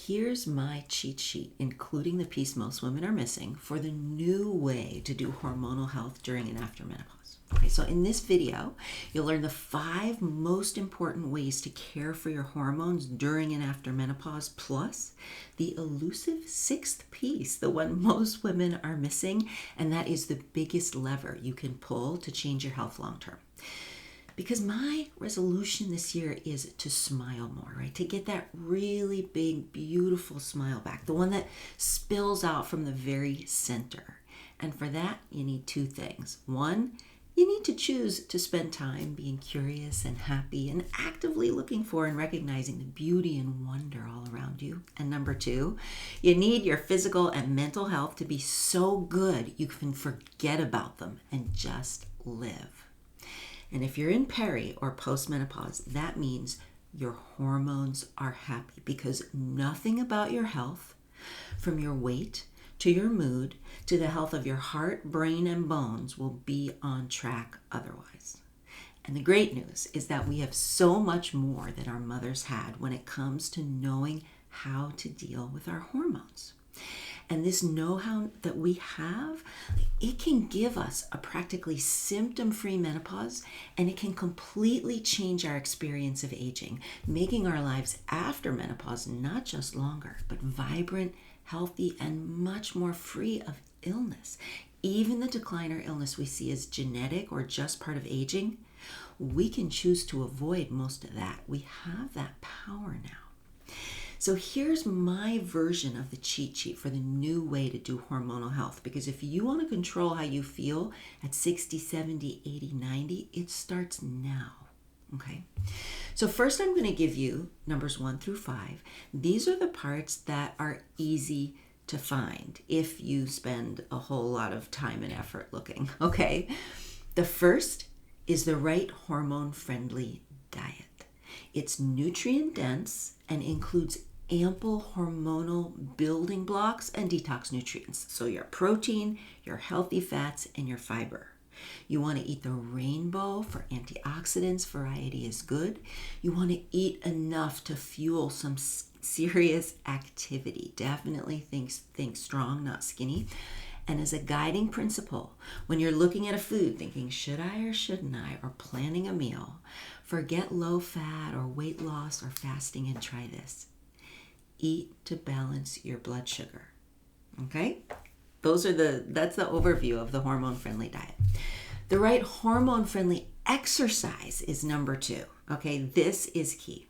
Here's my cheat sheet, including the piece most women are missing, for the new way to do hormonal health during and after menopause. Okay, so in this video, you'll learn the 5 most important ways to care for your hormones during and after menopause, plus the elusive 6th piece, the one most women are missing, and that is the biggest lever you can pull to change your health long term. Because my resolution this year is to smile more, right? To get that really big, beautiful smile back, the one that spills out from the very center. And for that, you need 2 things. 1, you need to choose to spend time being curious and happy and actively looking for and recognizing the beauty and wonder all around you. And number 2, you need your physical and mental health to be so good you can forget about them and just live. And if you're in peri or postmenopause, that means your hormones are happy, because nothing about your health, from your weight to your mood to the health of your heart, brain, and bones, will be on track otherwise. And the great news is that we have so much more than our mothers had when it comes to knowing how to deal with our hormones. And this know-how that we have, it can give us a practically symptom-free menopause, and it can completely change our experience of aging, making our lives after menopause not just longer, but vibrant, healthy, and much more free of illness. Even the decline or illness we see as genetic or just part of aging, we can choose to avoid most of that. We have that power now. So here's my version of the cheat sheet for the new way to do hormonal health. Because if you want to control how you feel at 60, 70, 80, 90, it starts now. Okay? So first I'm going to give you numbers 1 through 5. These are the parts that are easy to find if you spend a whole lot of time and effort looking. Okay? The first is the right hormone-friendly diet. It's nutrient-dense and includes ample hormonal building blocks and detox nutrients. So your protein, your healthy fats, and your fiber. You want to eat the rainbow for antioxidants. Variety is good. You want to eat enough to fuel some serious activity. Definitely think strong, not skinny. And as a guiding principle, when you're looking at a food thinking, should I or shouldn't I, or planning a meal, forget low fat or weight loss or fasting and try this. Eat to balance your blood sugar. Okay? That's the overview of the hormone-friendly diet. The right hormone-friendly exercise is number 2. Okay? This is key.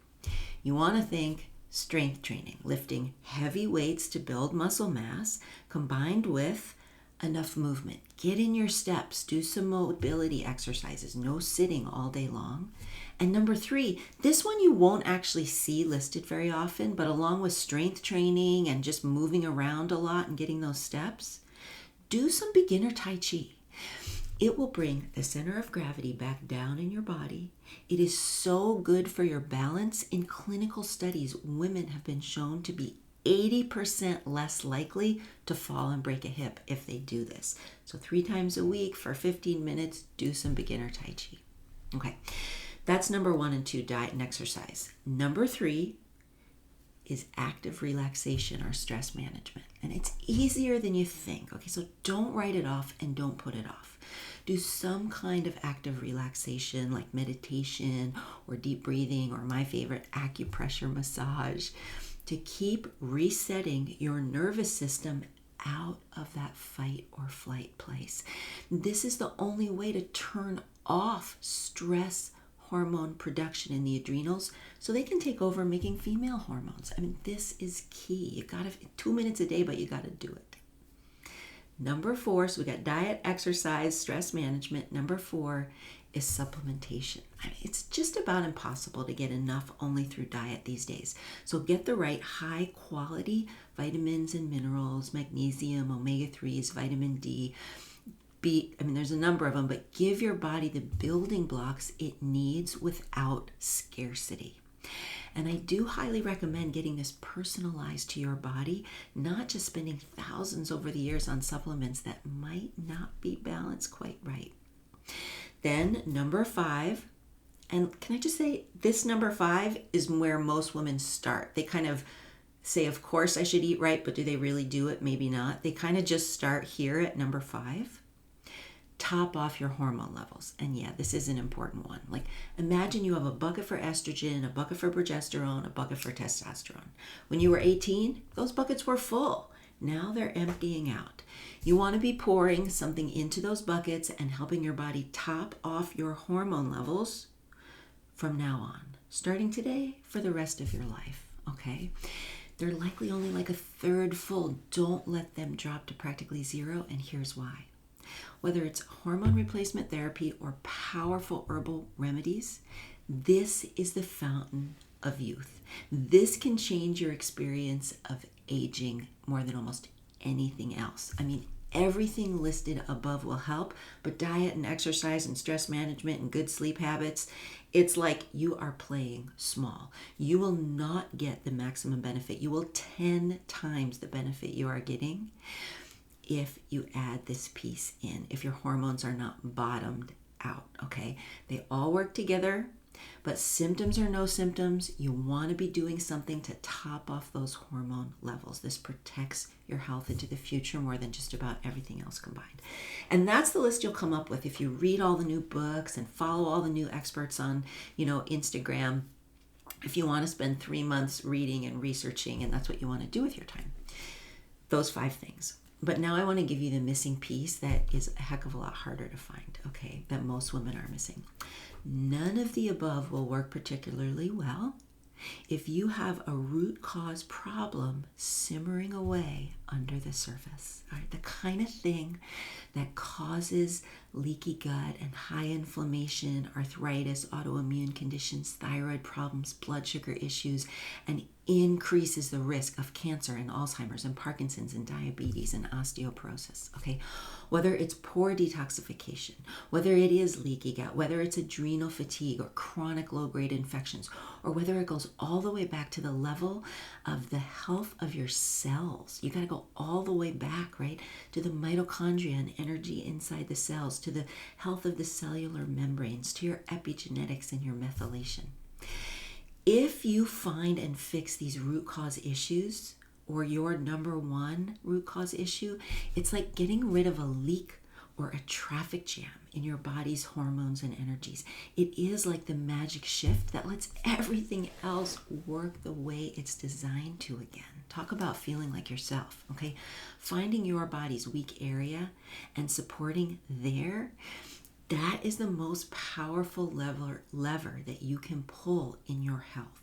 You want to think strength training, lifting heavy weights to build muscle mass, combined with enough movement. Get in your steps, do some mobility exercises, no sitting all day long. And number 3, this one you won't actually see listed very often, but along with strength training and just moving around a lot and getting those steps, do some beginner Tai Chi. It will bring the center of gravity back down in your body. It is so good for your balance. In clinical studies, women have been shown to be 80% less likely to fall and break a hip if they do this. So 3 times a week for 15 minutes, do some beginner Tai Chi. Okay, that's number 1 and 2, diet and exercise. Number 3 is active relaxation or stress management. And it's easier than you think. Okay, so don't write it off and don't put it off. Do some kind of active relaxation like meditation or deep breathing, or my favorite, acupressure massage, to keep resetting your nervous system out of that fight or flight place. This is the only way to turn off stress hormone production in the adrenals so they can take over making female hormones. I mean, this is key. You gotta 2 minutes a day, but you gotta do it. Number 4, so we got diet, exercise, stress management. Number 4 is supplementation. I mean, it's just about impossible to get enough only through diet these days. So get the right high quality vitamins and minerals, magnesium, omega-3s, vitamin D, there's a number of them, but give your body the building blocks it needs without scarcity. And I do highly recommend getting this personalized to your body, not just spending thousands over the years on supplements that might not be balanced quite right. Then number 5, and can I just say, this number 5 is where most women start. They kind of say, of course I should eat right, but do they really do it? Maybe not. They kind of just start here at number 5. Top off your hormone levels. And yeah, this is an important one. Like, imagine you have a bucket for estrogen, a bucket for progesterone, a bucket for testosterone. When you were 18, those buckets were full. Now they're emptying out. You want to be pouring something into those buckets and helping your body top off your hormone levels from now on, starting today for the rest of your life, okay? They're likely only like a third full. Don't let them drop to practically zero, and here's why. Whether it's hormone replacement therapy or powerful herbal remedies, this is the fountain of youth. This can change your experience of aging more than almost anything else. I mean, everything listed above will help, but diet and exercise and stress management and good sleep habits, it's like you are playing small. You will not get the maximum benefit. You will 10 times the benefit you are getting if you add this piece in, if your hormones are not bottomed out, okay? They all work together, but symptoms or no symptoms, you want to be doing something to top off those hormone levels. This protects your health into the future more than just about everything else combined. And that's the list you'll come up with if you read all the new books and follow all the new experts on, Instagram. If you want to spend 3 months reading and researching, and that's what you want to do with your time. Those 5 things. But now I want to give you the missing piece that is a heck of a lot harder to find, okay, that most women are missing. None of the above will work particularly well if you have a root cause problem simmering away under the surface. All right, the kind of thing that causes leaky gut and high inflammation, arthritis, autoimmune conditions, thyroid problems, blood sugar issues, and increases the risk of cancer and Alzheimer's and Parkinson's and diabetes and osteoporosis, okay? Whether it's poor detoxification, whether it is leaky gut, whether it's adrenal fatigue or chronic low-grade infections, or whether it goes all the way back to the level of the health of your cells. You got to go all the way back, right, to the mitochondria and energy inside the cells, to the health of the cellular membranes, to your epigenetics and your methylation. If you find and fix these root cause issues, or your number one root cause issue, it's like getting rid of a leak or a traffic jam in your body's hormones and energies. It is like the magic shift that lets everything else work the way it's designed to again. Talk about feeling like yourself, okay? Finding your body's weak area and supporting there, that is the most powerful lever that you can pull in your health.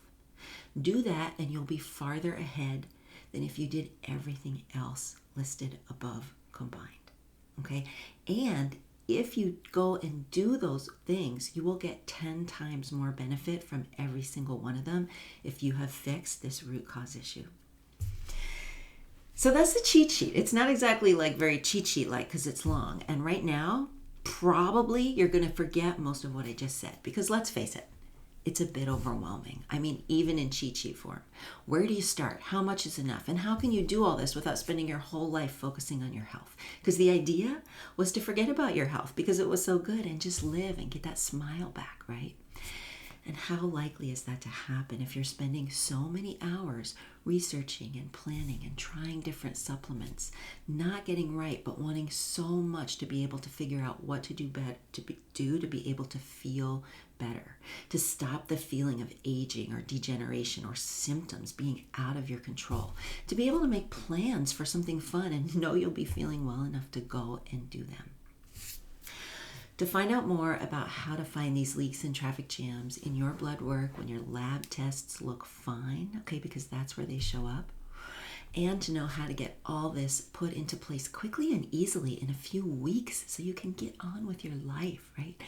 Do that and you'll be farther ahead than if you did everything else listed above combined, okay? And if you go and do those things, you will get 10 times more benefit from every single one of them if you have fixed this root cause issue. So that's the cheat sheet. It's not exactly like very cheat sheet like because it's long. And right now, probably you're going to forget most of what I just said because let's face it, it's a bit overwhelming. I mean, even in cheat sheet form. Where do you start? How much is enough? And how can you do all this without spending your whole life focusing on your health? Because the idea was to forget about your health because it was so good and just live and get that smile back, right? And how likely is that to happen if you're spending so many hours researching and planning and trying different supplements, not getting right, but wanting so much to be able to figure out what to do to be able to feel better, to stop the feeling of aging or degeneration or symptoms being out of your control, to be able to make plans for something fun and know you'll be feeling well enough to go and do them. To find out more about how to find these leaks and traffic jams in your blood work when your lab tests look fine, okay, because that's where they show up, and to know how to get all this put into place quickly and easily in a few weeks so you can get on with your life, right?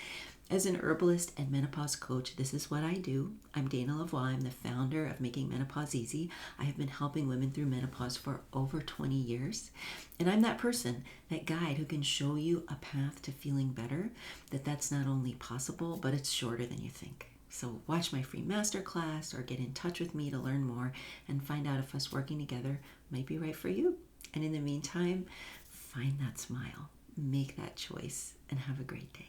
As an herbalist and menopause coach, this is what I do. I'm Dana Lavoie. I'm the founder of Making Menopause Easy. I have been helping women through menopause for over 20 years. And I'm that person, that guide who can show you a path to feeling better, that's not only possible, but it's shorter than you think. So watch my free masterclass or get in touch with me to learn more and find out if us working together might be right for you. And in the meantime, find that smile, make that choice, and have a great day.